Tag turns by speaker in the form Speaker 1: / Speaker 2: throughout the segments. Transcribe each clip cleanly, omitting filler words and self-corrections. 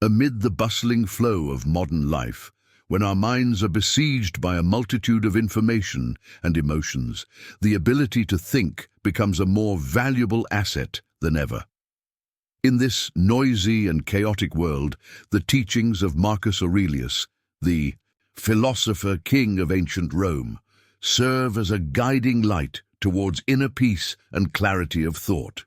Speaker 1: Amid the bustling flow of modern life, when our minds are besieged by a multitude of information and emotions, the ability to think becomes a more valuable asset than ever. In this noisy and chaotic world, the teachings of Marcus Aurelius, the philosopher king of ancient Rome, serve as a guiding light towards inner peace and clarity of thought.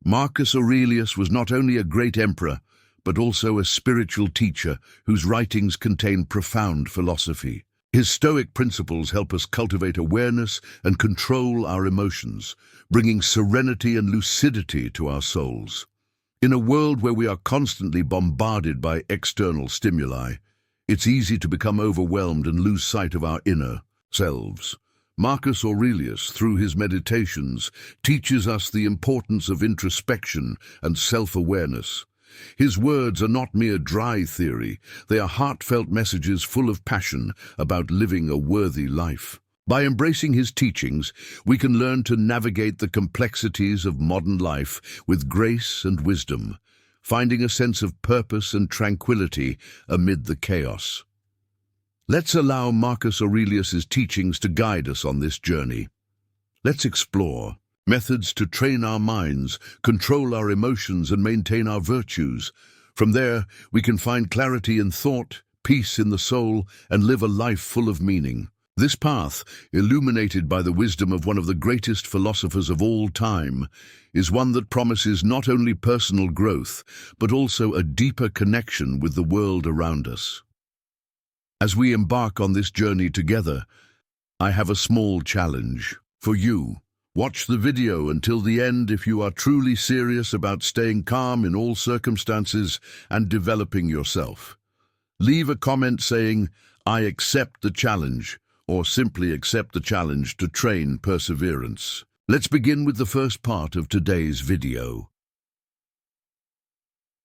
Speaker 1: Marcus Aurelius was not only a great emperor, but also a spiritual teacher whose writings contain profound philosophy. His Stoic principles help us cultivate awareness and control our emotions, bringing serenity and lucidity to our souls. In a world where we are constantly bombarded by external stimuli, it's easy to become overwhelmed and lose sight of our inner selves. Marcus Aurelius, through his meditations, teaches us the importance of introspection and self-awareness. His words are not mere dry theory, they are heartfelt messages full of passion about living a worthy life. By embracing his teachings, we can learn to navigate the complexities of modern life with grace and wisdom, finding a sense of purpose and tranquility amid the chaos. Let's allow Marcus Aurelius's teachings to guide us on this journey. Let's explore methods to train our minds, control our emotions, and maintain our virtues. From there, we can find clarity in thought, peace in the soul, and live a life full of meaning. This path, illuminated by the wisdom of one of the greatest philosophers of all time, is one that promises not only personal growth, but also a deeper connection with the world around us. As we embark on this journey together, I have a small challenge for you. Watch the video until the end if you are truly serious about staying calm in all circumstances and developing yourself. Leave a comment saying, "I accept the challenge," or simply accept the challenge to train perseverance. Let's begin with the first part of today's video.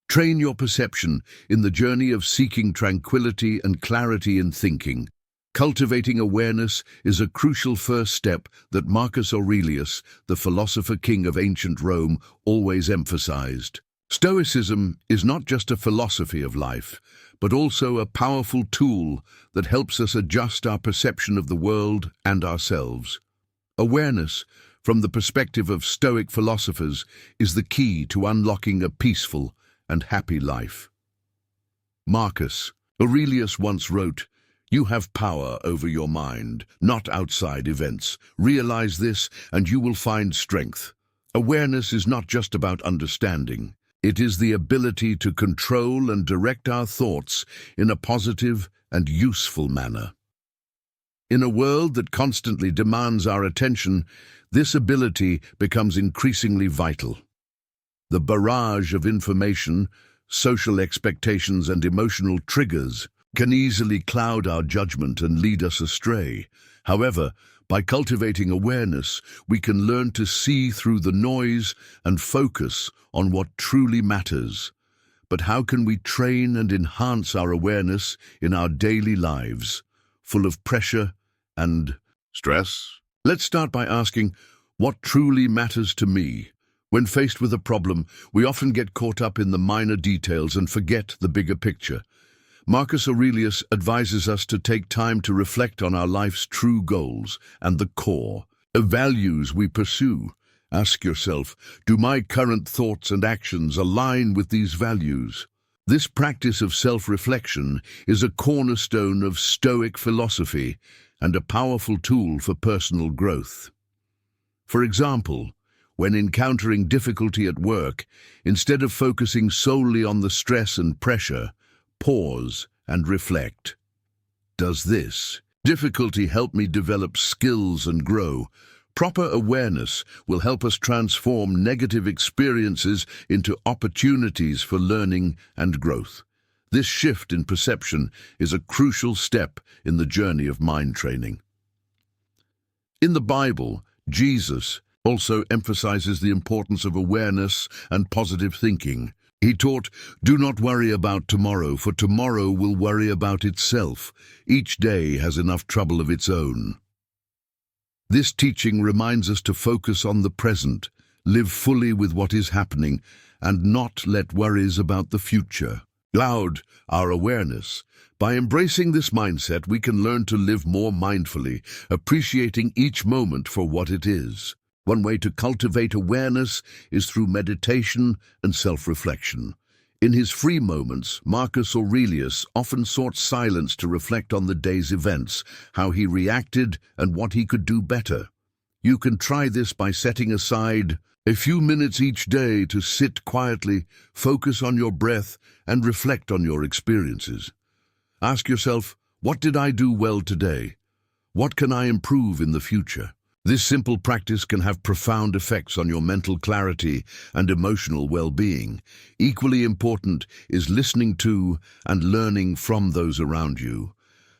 Speaker 1: Train your perception in the journey of seeking tranquility and clarity in thinking. Cultivating awareness is a crucial first step that Marcus Aurelius, the philosopher king of ancient Rome, always emphasized. Stoicism is not just a philosophy of life, but also a powerful tool that helps us adjust our perception of the world and ourselves. Awareness, from the perspective of Stoic philosophers, is the key to unlocking a peaceful and happy life. Marcus Aurelius once wrote, "You have power over your mind, not outside events. Realize this, and you will find strength." Awareness is not just about understanding. It is the ability to control and direct our thoughts in a positive and useful manner. In a world that constantly demands our attention, this ability becomes increasingly vital. The barrage of information, social expectations, and emotional triggers can easily cloud our judgment and lead us astray. However, by cultivating awareness, we can learn to see through the noise and focus on what truly matters. But how can we train and enhance our awareness in our daily lives, full of pressure and stress? Let's start by asking, what truly matters to me? When faced with a problem, we often get caught up in the minor details and forget the bigger picture. Marcus Aurelius advises us to take time to reflect on our life's true goals and the core values we pursue. Ask yourself, do my current thoughts and actions align with these values? This practice of self-reflection is a cornerstone of Stoic philosophy and a powerful tool for personal growth. For example, when encountering difficulty at work, instead of focusing solely on the stress and pressure, pause and reflect. Does this difficulty help me develop skills and grow? Proper awareness will help us transform negative experiences into opportunities for learning and growth. This shift in perception is a crucial step in the journey of mind training. In the Bible, Jesus also emphasizes the importance of awareness and positive thinking. He taught, "Do not worry about tomorrow, for tomorrow will worry about itself. Each day has enough trouble of its own." This teaching reminds us to focus on the present, live fully with what is happening, and not let worries about the future Cloud our awareness. By embracing this mindset, we can learn to live more mindfully, appreciating each moment for what it is. One way to cultivate awareness is through meditation and self-reflection. In his free moments, Marcus Aurelius often sought silence to reflect on the day's events, how he reacted, and what he could do better. You can try this by setting aside a few minutes each day to sit quietly, focus on your breath, and reflect on your experiences. Ask yourself, what did I do well today? What can I improve in the future? This simple practice can have profound effects on your mental clarity and emotional well-being. Equally important is listening to and learning from those around you.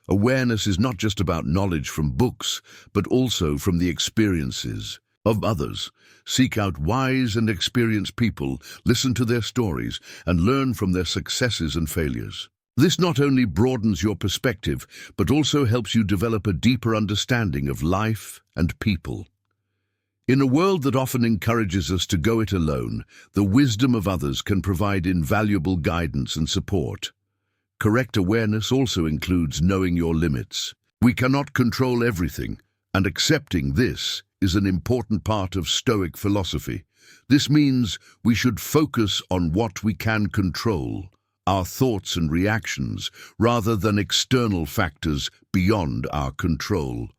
Speaker 1: Awareness is not just about knowledge from books, but also from the experiences of others. Seek out wise and experienced people, listen to their stories, and learn from their successes and failures. This not only broadens your perspective, but also helps you develop a deeper understanding of life and people. In a world that often encourages us to go it alone, the wisdom of others can provide invaluable guidance and support. Correct awareness also includes knowing your limits. We cannot control everything, and accepting this is an important part of Stoic philosophy. This means we should focus on what we can control, our thoughts and reactions, rather than external factors beyond our control.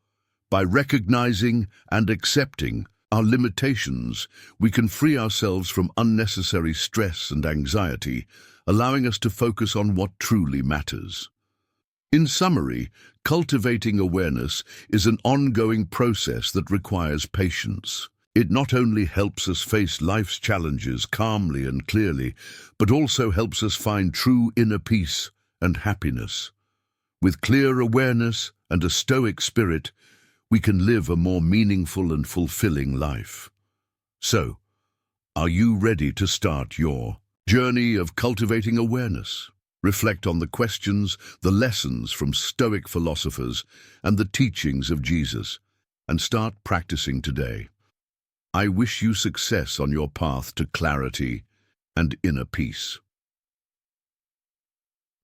Speaker 1: By recognizing and accepting our limitations, we can free ourselves from unnecessary stress and anxiety, allowing us to focus on what truly matters. In summary, cultivating awareness is an ongoing process that requires patience. It not only helps us face life's challenges calmly and clearly, but also helps us find true inner peace and happiness. With clear awareness and a stoic spirit, we can live a more meaningful and fulfilling life. So, are you ready to start your journey of cultivating awareness? Reflect on the questions, the lessons from Stoic philosophers, and the teachings of Jesus, and start practicing today. I wish you success on your path to clarity and inner peace.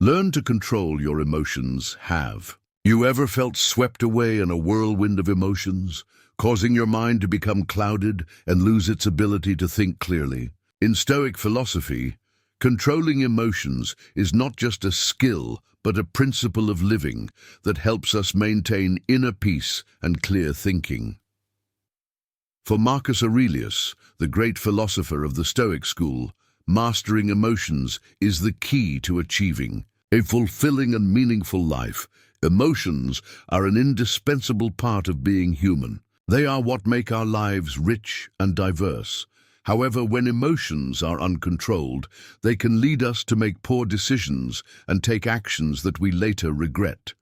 Speaker 1: Learn to control your emotions. Have you ever felt swept away in a whirlwind of emotions, causing your mind to become clouded and lose its ability to think clearly? In Stoic philosophy, controlling emotions is not just a skill, but a principle of living that helps us maintain inner peace and clear thinking. For Marcus Aurelius, the great philosopher of the Stoic school, mastering emotions is the key to achieving a fulfilling and meaningful life. Emotions are an indispensable part of being human. They are what make our lives rich and diverse. However, when emotions are uncontrolled, they can lead us to make poor decisions and take actions that we later regret.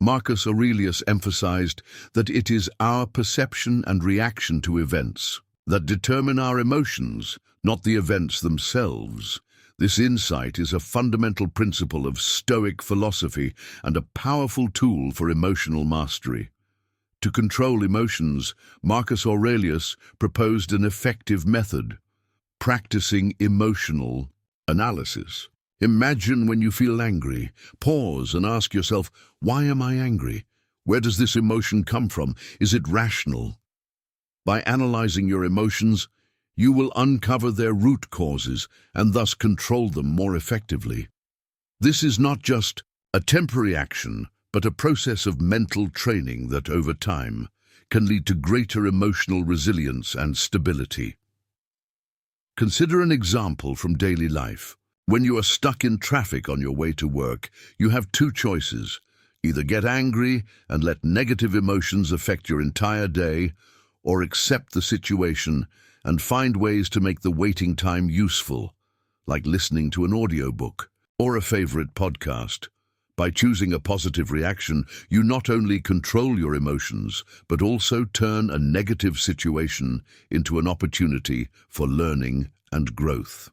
Speaker 1: Marcus Aurelius emphasized that it is our perception and reaction to events that determine our emotions, not the events themselves. This insight is a fundamental principle of Stoic philosophy and a powerful tool for emotional mastery. To control emotions, Marcus Aurelius proposed an effective method: practicing emotional analysis. Imagine when you feel angry. Pause and ask yourself, why am I angry? Where does this emotion come from? Is it rational? By analyzing your emotions, you will uncover their root causes and thus control them more effectively. This is not just a temporary action, but a process of mental training that, over time, can lead to greater emotional resilience and stability. Consider an example from daily life. When you are stuck in traffic on your way to work, you have two choices: either get angry and let negative emotions affect your entire day, or accept the situation and find ways to make the waiting time useful, like listening to an audiobook or a favorite podcast. By choosing a positive reaction, you not only control your emotions, but also turn a negative situation into an opportunity for learning and growth.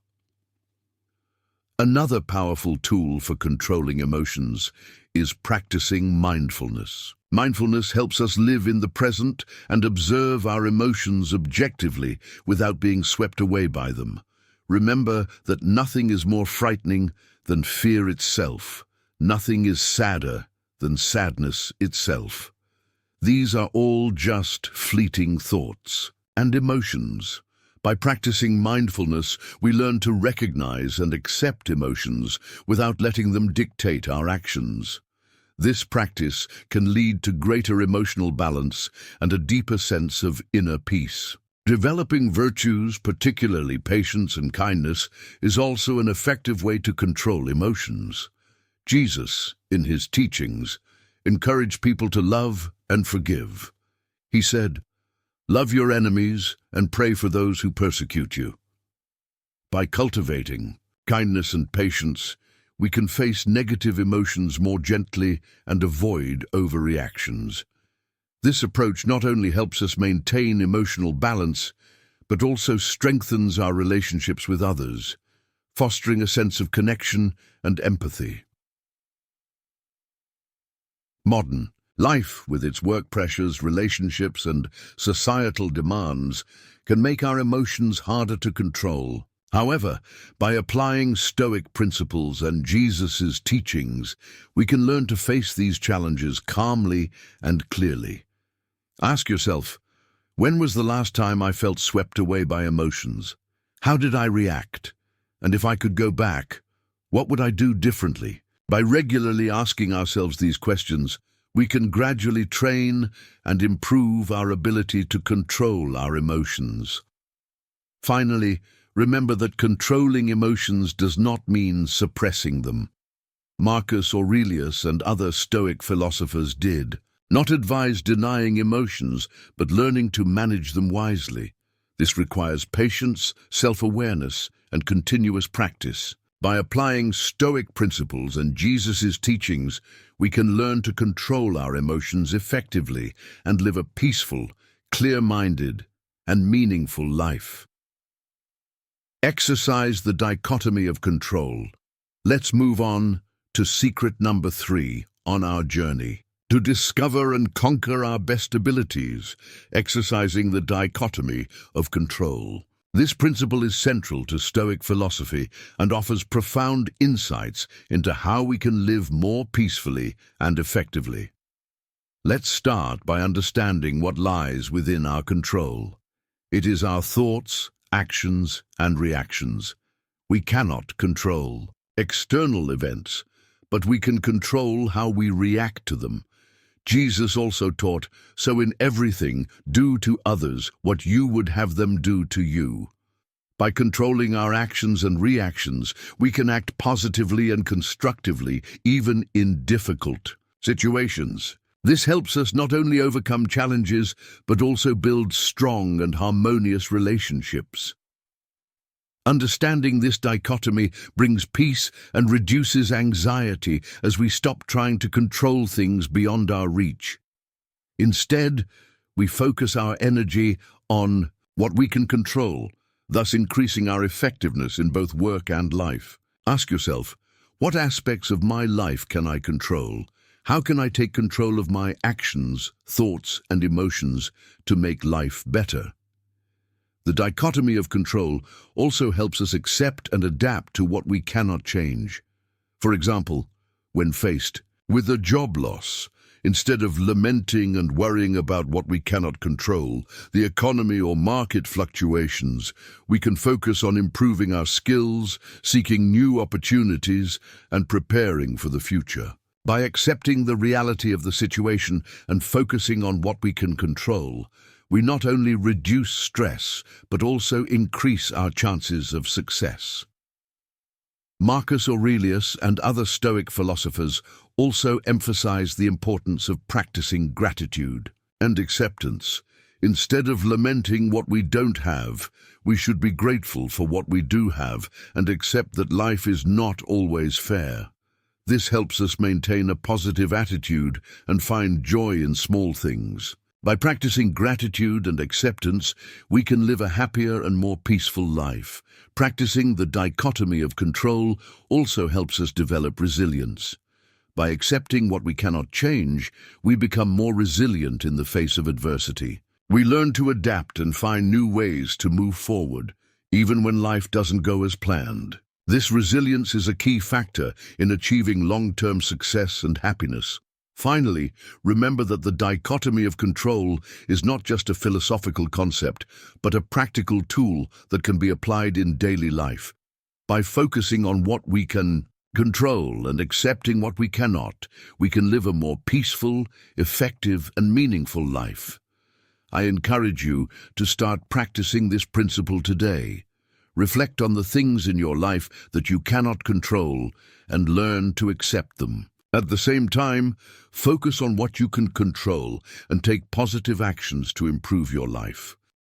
Speaker 1: Another powerful tool for controlling emotions is practicing mindfulness. Mindfulness helps us live in the present and observe our emotions objectively without being swept away by them. Remember that nothing is more frightening than fear itself. Nothing is sadder than sadness itself. These are all just fleeting thoughts and emotions. By practicing mindfulness, we learn to recognize and accept emotions without letting them dictate our actions. This practice can lead to greater emotional balance and a deeper sense of inner peace. Developing virtues, particularly patience and kindness, is also an effective way to control emotions. Jesus, in his teachings, encouraged people to love and forgive. He said, "Love your enemies and pray for those who persecute you." By cultivating kindness and patience, we can face negative emotions more gently and avoid overreactions. This approach not only helps us maintain emotional balance, but also strengthens our relationships with others, fostering a sense of connection and empathy. Modern life, with its work pressures, relationships, and societal demands, can make our emotions harder to control. However, by applying Stoic principles and Jesus' teachings, we can learn to face these challenges calmly and clearly. Ask yourself, when was the last time I felt swept away by emotions? How did I react? And if I could go back, what would I do differently? By regularly asking ourselves these questions, we can gradually train and improve our ability to control our emotions. Finally, remember that controlling emotions does not mean suppressing them. Marcus Aurelius and other Stoic philosophers did not advise denying emotions, but learning to manage them wisely. This requires patience, self-awareness, and continuous practice. By applying Stoic principles and Jesus' teachings, we can learn to control our emotions effectively and live a peaceful, clear-minded, and meaningful life. Exercise the dichotomy of control. Let's move on to secret number 3 on our journey. To discover and conquer our best abilities, exercising the dichotomy of control. This principle is central to Stoic philosophy and offers profound insights into how we can live more peacefully and effectively. Let's start by understanding what lies within our control. It is our thoughts, actions, and reactions. We cannot control external events, but we can control how we react to them. Jesus also taught, "So in everything, do to others what you would have them do to you." By controlling our actions and reactions, we can act positively and constructively, even in difficult situations. This helps us not only overcome challenges, but also build strong and harmonious relationships. Understanding this dichotomy brings peace and reduces anxiety as we stop trying to control things beyond our reach. Instead, we focus our energy on what we can control, thus increasing our effectiveness in both work and life. Ask yourself, what aspects of my life can I control? How can I take control of my actions, thoughts, and emotions to make life better? The dichotomy of control also helps us accept and adapt to what we cannot change. For example, when faced with a job loss, instead of lamenting and worrying about what we cannot control, the economy or market fluctuations, we can focus on improving our skills, seeking new opportunities, and preparing for the future. By accepting the reality of the situation and focusing on what we can control, we not only reduce stress, but also increase our chances of success. Marcus Aurelius and other Stoic philosophers also emphasize the importance of practicing gratitude and acceptance. Instead of lamenting what we don't have, we should be grateful for what we do have and accept that life is not always fair. This helps us maintain a positive attitude and find joy in small things. By practicing gratitude and acceptance, we can live a happier and more peaceful life. Practicing the dichotomy of control also helps us develop resilience. By accepting what we cannot change, we become more resilient in the face of adversity. We learn to adapt and find new ways to move forward, even when life doesn't go as planned. This resilience is a key factor in achieving long-term success and happiness. Finally, remember that the dichotomy of control is not just a philosophical concept, but a practical tool that can be applied in daily life. By focusing on what we can control and accepting what we cannot, we can live a more peaceful, effective, and meaningful life. I encourage you to start practicing this principle today. Reflect on the things in your life that you cannot control and learn to accept them. At the same time, focus on what you can control and take positive actions to improve your life.